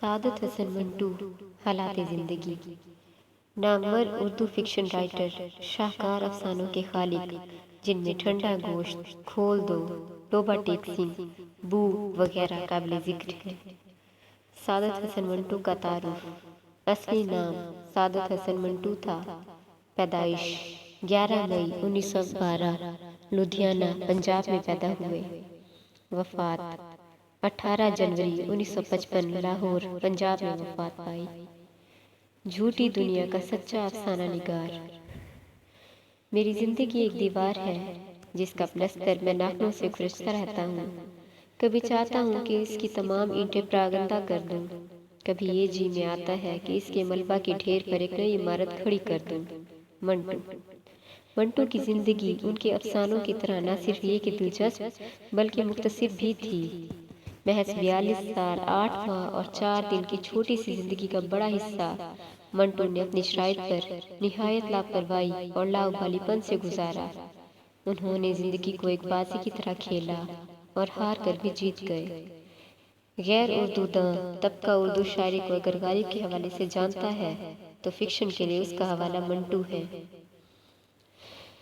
سعادت حسن منٹو، حالات زندگی۔ نامور اردو فکشن رائٹر، شاہکار افسانوں کے خالق، جن میں ٹھنڈا گوشت، کھول دو، ڈوبا ٹیکسنگ، بو وغیرہ قابل ذکر ہے۔ سعادت حسن منٹو کا تعارف۔ اصلی نام سعادت حسن منٹو تھا۔ پیدائش 11 مئی 1912 لدھیانہ، پنجاب میں پیدا ہوئے۔ وفات 18 جنوری 1955 لاہور، پنجاب میں وفات پائی۔ جھوٹی دنیا کا سچا افسانہ نگار۔ میری زندگی ایک دیوار ہے جس کا پلستر میں ناخنوں سے کھرچتا رہتا ہوں۔ کبھی چاہتا ہوں کہ اس کی تمام اینٹیں پراگندہ کر دوں، کبھی یہ جی میں آتا ہے کہ اس کے ملبہ کے ڈھیر پر ایک نئی عمارت کھڑی کر دوں۔ منٹو۔ منٹو کی زندگی ان کے افسانوں کی طرح نہ صرف یہ کہ دلچسپ بلکہ مختصر بھی تھی۔ محض 42 سال 8 ماہ اور 4 دن کی چھوٹی سی زندگی کا بڑا حصہ منٹو نے اپنی شرائط پر نہایت لاپرواہی اور لاؤبالی پن سے گزارا۔ انہوں نے زندگی کو ایک بازی کی طرح کھیلا اور ہار کر بھی جیت گئے۔ غیر اردو داں طبقہ اردو شاعری کو اگر غالب کے حوالے سے جانتا ہے تو فکشن کے لیے اس کا حوالہ منٹو ہے۔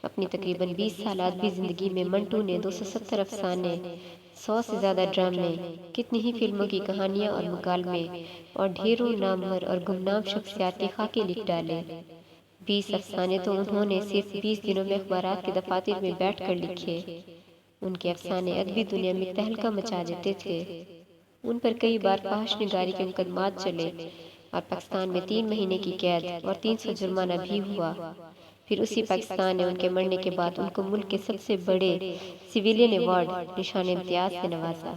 اپنی تقریباً 20 سال ادبی زندگی میں منٹو نے 270 افسانے، 100 سے زیادہ ڈرامے، کتنی ہی فلموں کی کہانیاں اور مکالمے اور ڈھیروں نامور اور گمنام شخصیات کے خاکے لکھ ڈالے۔ 20 افسانے تو انہوں نے صرف 20 دنوں میں اخبارات کے دفاتر میں بیٹھ کر لکھے۔ ان کے افسانے ادبی دنیا میں تہلکہ مچا دیتے تھے۔ ان پر کئی بار فحش نگاری کے مقدمات چلے اور پاکستان میں 3 مہینے کی قید اور 300 جرمانہ بھی ہوا۔ پھر اسی پاکستان نے ان کے مرنے کے بعد ان کو ملک کے سب سے بڑے سویلین ایوارڈ نشان امتیاز سے نوازا۔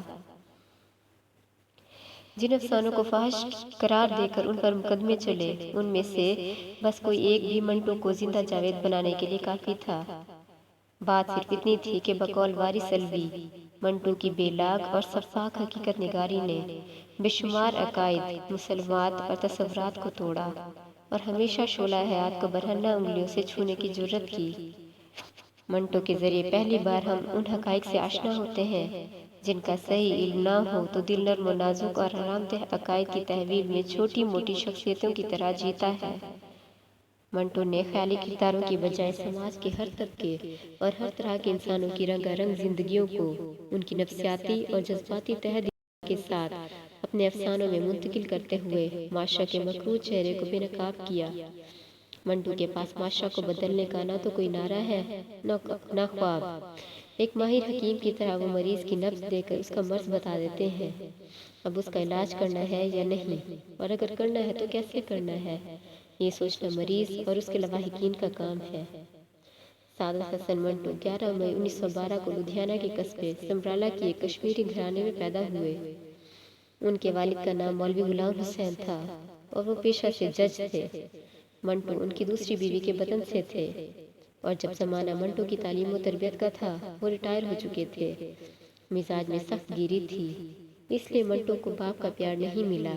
جن افسانوں کو فحش قرار دے کر ان پر مقدمے چلے، ان میں سے بس کوئی ایک بھی منٹو کو زندہ جاوید بنانے کے لیے کافی تھا۔ بات صرف اتنی تھی کہ بقول وارث الوی، منٹو کی بے لاگ اور سفاک حقیقت نگاری نے بے شمار عقائد، مسلمات اور تصورات کو توڑا اور ہمیشہ شعلہ حیات کو برہنہ انگلیوں سے چھونے کی جرأت کی۔ منٹو کے ذریعے پہلی بار ہم ان حقائق سے آشنا ہوتے ہیں جن کا صحیح علم نہ ہو تو دل نرم و نازک اور آرام دہ عقائد کی تحویل میں چھوٹی موٹی شخصیتوں کی طرح جیتا ہے۔ منٹو نے خیالی کرداروں کی بجائے سماج کے ہر طبقے اور ہر طرح کے انسانوں کی رنگا رنگ زندگیوں کو ان کی نفسیاتی اور جذباتی تہ دل کے ساتھ اپنے افسانوں میں منتقل کرتے ہوئے معاشرہ کے مکروہ چہرے کو بے نقاب کیا۔ منٹو کے پاس معاشرہ کو بدلنے کا نہ تو کوئی نعرہ ہے نہ خواب۔ ایک ماہر حکیم کی طرح وہ مریض کی نبض دے کر اس کا مرض بتا دیتے ہیں۔ اب اس کا علاج کرنا ہے یا نہیں، اور اگر کرنا ہے تو کیسے کرنا ہے، یہ سوچنا مریض اور اس کے لواحقین کا کام ہے۔ سعادت حسن منٹو 11 مئی 1912 کو لدھیانہ کے قصبے سمرالہ کی ایک کشمیری گھرانے میں پیدا ہوئے۔ ان کے والد کا نام مولوی غلام حسین تھا اور وہ پیشہ سے جج تھے۔ منٹو ان کی دوسری بیوی کے بطن سے تھے اور جب زمانہ منٹو کی تعلیم و تربیت کا تھا وہ ریٹائر ہو چکے تھے۔ مزاج میں سخت گیری تھی، اس لیے منٹو کو باپ کا پیار نہیں ملا۔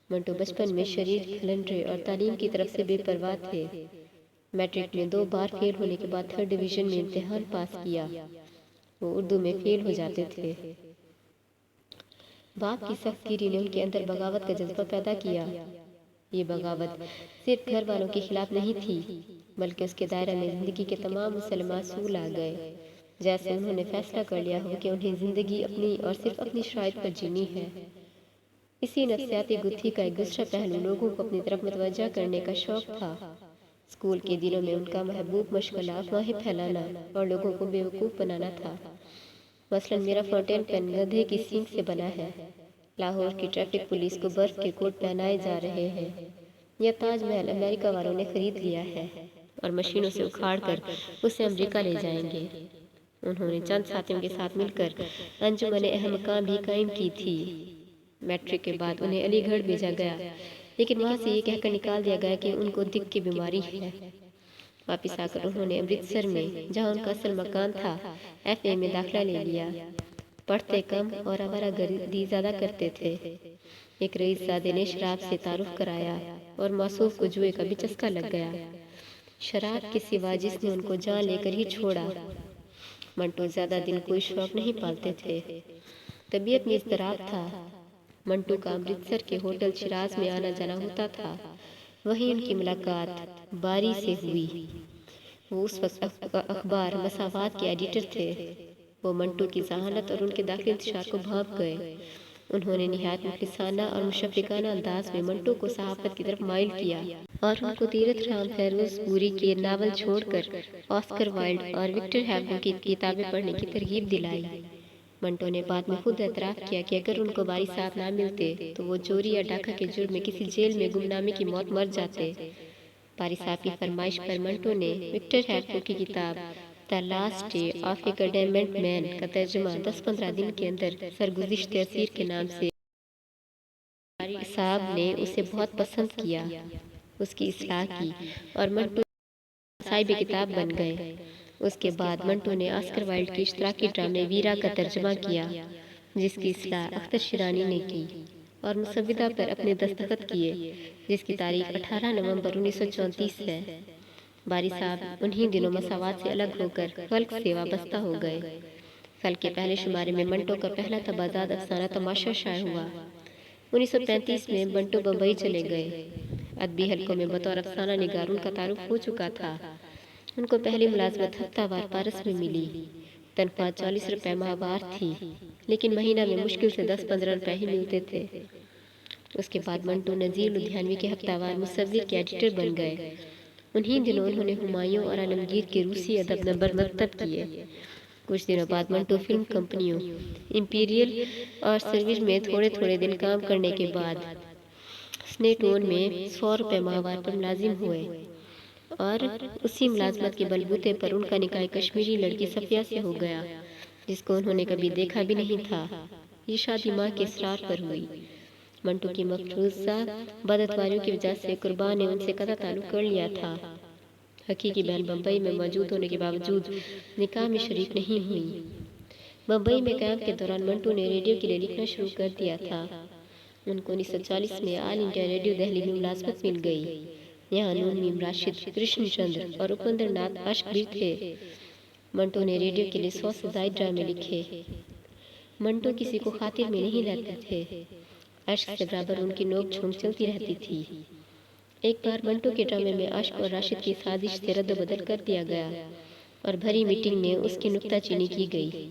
منٹو بچپن میں شریر کھلنڈرے اور تعلیم کی طرف سے بے پرواہ تھے۔ میٹرک میں 2 بار فیل ہونے کے بعد 3rd ڈویژن میں امتحان پاس کیا۔ وہ اردو میں فیل ہو جاتے تھے۔ باپ کی سخت گیری نے ان کے اندر بغاوت کا جذبہ پیدا کیا۔ یہ بغاوت صرف گھر والوں کے خلاف نہیں تھی بلکہ اس کے دائرہ میں زندگی کے تمام مسلمہ اصول آ گئے، جیسے انہوں نے فیصلہ کر لیا ہو کہ انہیں زندگی اپنی اور صرف اپنی شرائط پر جینی ہے۔ اسی نفسیاتی گتھی کا ایک دوسرا پہلو لوگوں کو اپنی طرف متوجہ کرنے کا شوق تھا۔ اسکول کے دنوں میں ان کا محبوب مشغلہ افواہیں پھیلانا اور لوگوں کو بیوقوف بنانا تھا۔ مثلاً میرا فاؤنٹین پین گدھے کی سینگ سے بنا ہے، لاہور کی ٹریفک پولیس کو برف کے کوٹ پہنائے جا رہے ہیں، یا تاج محل امریکہ والوں نے خرید لیا ہے اور مشینوں سے اکھاڑ کر اسے امریکہ لے جائیں گے۔ انہوں نے چند ساتھیوں کے ساتھ مل کر انجمن احمقاں بھی قائم کی تھی۔ میٹرک کے بعد انہیں علی گڑھ بھیجا گیا، لیکن وہاں سے یہ کہہ کر نکال دیا گیا کہ ان کو دل کی بیماری ہے۔ واپس آ کر انہوں نے امرتسر میں، جہاں ان کا اصل مکان تھا، FA میں داخلہ لے لیا۔ پڑھتے کم اور آوارہ گردی زیادہ کرتے تھے۔ ایک رئیس زادے نے شراب سے تعارف کرایا اور موصوف کو جوئے کا بھی چسکا لگ گیا۔ شراب کے سوا جس نے ان کو جان لے کر ہی چھوڑا۔ منٹو زیادہ دن کوئی شوق نہیں پالتے تھے۔ طبیعت میں اضطراب تھا۔ منٹو کا امرتسر کے ہوٹل شیراز میں آنا جانا ہوتا تھا۔ وہیں ان کی ملاقات باری سے ہوئی۔ وہ اس وقت اخبار مساوات کے ایڈیٹر تھے۔ وہ منٹو کی ذہانت اور ان کے داخلی انتشار کو بھانپ گئے۔ انہوں نے نہایت مخلصانہ اور مشفقانہ انداز میں منٹو کو صحافت کی طرف مائل کیا اور ان کو تیرتھ رام فیروز پوری کے ناول چھوڑ کر آسکر وائلڈ اور وکٹر ہیگو کی کتابیں پڑھنے کی ترغیب دلائی۔ منٹو نے بعد میں خود اعتراف کیا کہ اگر ان کو باری صاحب نہ ملتے تو وہ چوری یا ڈاکہ کے جرم میں کسی جیل میں گمنامی کی موت مر جاتے۔ باری صاحب کی فرمائش پر منٹو نے وکٹر ہیگو کی کتاب دی لاسٹ ڈے آف اے کنڈیمنڈ مین کا ترجمہ 10-15 دن کے اندر سرگزشت اسیر کے نام سے۔ باری صاحب نے اسے بہت پسند کیا، اس کی اصلاح کی اور منٹو صاحب کتاب بن گئے۔ اس کے بعد منٹو نے آسکر وائلڈ کے اشتراکی ڈرامے ویرا کا ترجمہ کیا، جس کی اصلاح اختر شیرانی نے کی اور مسودہ پر اپنے دستخط کیے، جس کی تاریخ 18 نومبر 1934 ہے۔ باری صاحب انہی دنوں مساوات سے الگ ہو کر فلک سے وابستہ ہو گئے۔ فلک کے پہلے شمارے میں منٹو کا پہلا تبادات افسانہ تماشا شائع ہوا۔ 1935 میں منٹو بمبئی چلے گئے۔ ادبی حلقوں میں بطور افسانہ نگار ان کا تعارف ہو چکا تھا۔ ان کو پہلی ملازمت ہفتہ وار پارس میں ملی۔ تنخواہ 40 روپے ماہوار تھی، لیکن مہینہ میں مشکل سے 10-15 روپے ہی ملتے تھے۔ اس کے بعد منٹو نذیر لدھیانوی کے ہفتہ وار مصور کے ایڈیٹر بن گئے۔ انہی دنوں انہوں نے ہمایوں اور عالمگیر کے روسی ادب نمبر مرتب کیے۔ کچھ دنوں بعد منٹو فلم کمپنیوں امپیریل اور سروج میں تھوڑے دن کام کرنے کے بعد سنیٹون میں 100 روپے ماہوار پر ملازم ہوئے اور اسی ملازمت کے بلبوتے پر ان کا نکاح کشمیری لڑکی صفیہ سے ہو گیا، جس کو انہوں نے کبھی دیکھا بھی نہیں تھا۔ یہ شادی ماں کے اصرار پر ہوئی۔ منٹو کی مفروضہ بداتواریوں کی وجہ سے قربا نے ان سے قطع تعلق کر لیا تھا۔ حقیقی بہن بمبئی میں موجود ہونے کے باوجود نکاح میں شریک نہیں ہوئی۔ بمبئی میں قیام کے دوران منٹو نے ریڈیو کے لیے لکھنا شروع کر دیا تھا۔ ان کو 1940 میں آل انڈیا ریڈیو دہلی میں ملازمت مل گئی۔ یہاں نون میم راشد، کرشن چندر اور اپندر ناتھ اشک بھی تھے۔ منٹو نے ریڈیو کے لیے 100 سے زائد ڈرامے لکھے۔ منٹو کسی کو خاطر میں نہیں لیتے تھے۔ اشک سے برابر ان کی نوک جھونک چلتی رہتی تھی۔ ایک بار منٹو کے ڈرامے میں اشک اور راشد کی سازش سے رد و بدل کر دیا گیا اور بھری میٹنگ میں اس کی نکتہ چینی کی گئی۔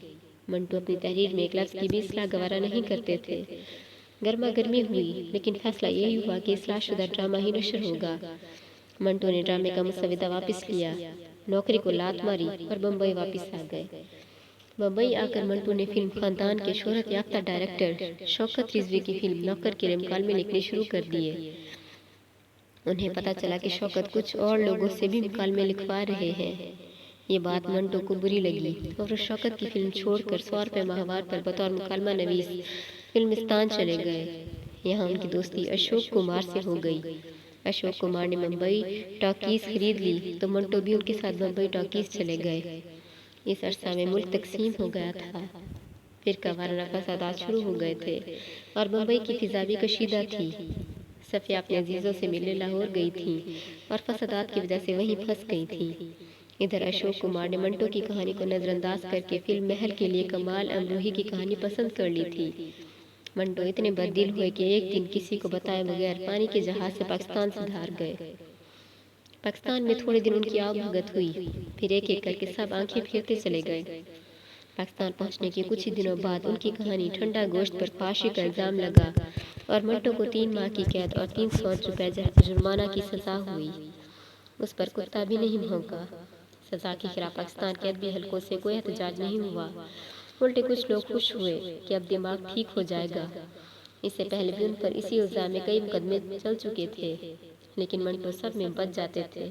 منٹو اپنی تحریر میں ایک لفظ کی بھی اصلاح گوارا نہیں کرتے تھے۔ گرما گرمی ہوئی، لیکن فیصلہ یہی ہوا کہ اصلاح شدہ ڈرامہ ہی نشر ہوگا۔ منٹو نے ڈرامے کا مسودہ واپس لیا، نوکری کو لات ماری اور بمبئی واپس آ گئے۔ بمبئی آ کر منٹو نے فلم خاندان کے شہرت یافتہ ڈائریکٹر شوکت رضوی کی فلم نوکر کے لیے مکالمے لکھنے شروع کر دیے۔ انہیں پتہ چلا کہ شوکت کچھ اور لوگوں سے بھی مکالمے لکھوا رہے ہیں۔ یہ بات منٹو کو بری لگی اور وہ شوکت کی فلم چھوڑ کر 100 روپے ماہوار پر بطور مکالمہ نویس فلمستان چلے گئے۔ یہاں ان کی دوستی اشوک کمار سے ہو گئی۔ اشوک کمار نے ممبئی ٹاکیز خرید لی تو منٹو بھی ان کے ساتھ ممبئی ٹاکیز چلے گئے۔ اس عرصہ میں ملک تقسیم ہو گیا تھا۔ فرقہ وارانہ فسادات شروع ہو گئے تھے اور بمبئی کی فضا بھی کشیدہ تھی۔ صفیہ اپنے عزیزوں سے ملنے لاہور گئی تھیں اور فسادات کی وجہ سے وہیں پھنس گئی تھیں۔ ادھر اشوک کمار نے منٹو کی کہانی کو نظر انداز کر کے فلم محل کے لیے کمال امروہی کی کہانی پسند کر لی تھی۔ منٹو اتنے بددل ہوئے کہ ایک دن کسی کو بتائے بغیر پانی کے جہاز سے پاکستان سے دھار گئے۔ پاکستان میں تھوڑے دن ان کی آؤ بھگت ہوئی، پھر ایک ایک کر کے سب آنکھیں پھیرتے چلے گئے۔ پاکستان پہنچنے کے کچھ ہی دنوں بعد ان کی کہانی ٹھنڈا گوشت پر فحاشی کا الزام لگا اور منٹو کو 3 ماہ کی قید اور 300 روپے جرمانہ کی سزا ہوئی۔ اس پر کتا بھی نہیں بھونکا۔ سزا کے خلاف پاکستان کے ادبی حلقوں سے کوئی احتجاج نہیں ہوا، الٹے کچھ لوگ خوش ہوئے کہ اب دماغ ٹھیک ہو جائے گا۔ اس سے پہلے بھی ان پر اسی الزام میں کئی مقدمے چل چکے تھے، لیکن منٹو سب میں بچ جاتے تھے۔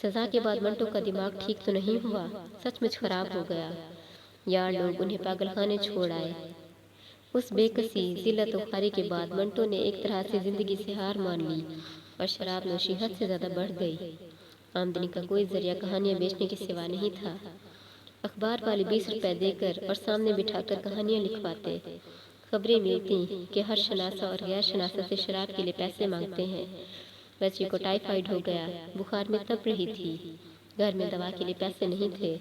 سزا کے بعد منٹو کا دماغ ٹھیک تو نہیں ہوا، سچ مچ خراب ہو گیا۔ یار لوگ انہیں پاگل خانے چھوڑ آئے۔ اس بے کسی ذلت و خواری کے بعد منٹو نے ایک طرح سے زندگی سے ہار مان لی اور شراب نوشی حد سے زیادہ بڑھ گئی۔ آمدنی کا کوئی ذریعہ کہانیاں بیچنے کے سوا نہیں تھا۔ اخبار والے 20 روپے دے کر اور سامنے بٹھا کر کہانیاں لکھواتے۔ خبریں ملتی کہ ہر شناسہ اور غیر شناسہ سے شراب کے لیے پیسے مانگتے ہیں۔ بچی کو ٹائیفائیڈ ہو گیا، بخار میں تپ رہی تھی، گھر میں دوا کے لیے پیسے نہیں تھے۔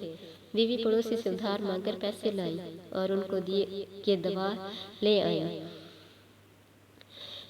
بیوی پڑوسی سے ادھار مانگ کر پیسے لائی اور ان کو دیے کہ دوا لے آئیں۔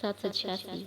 786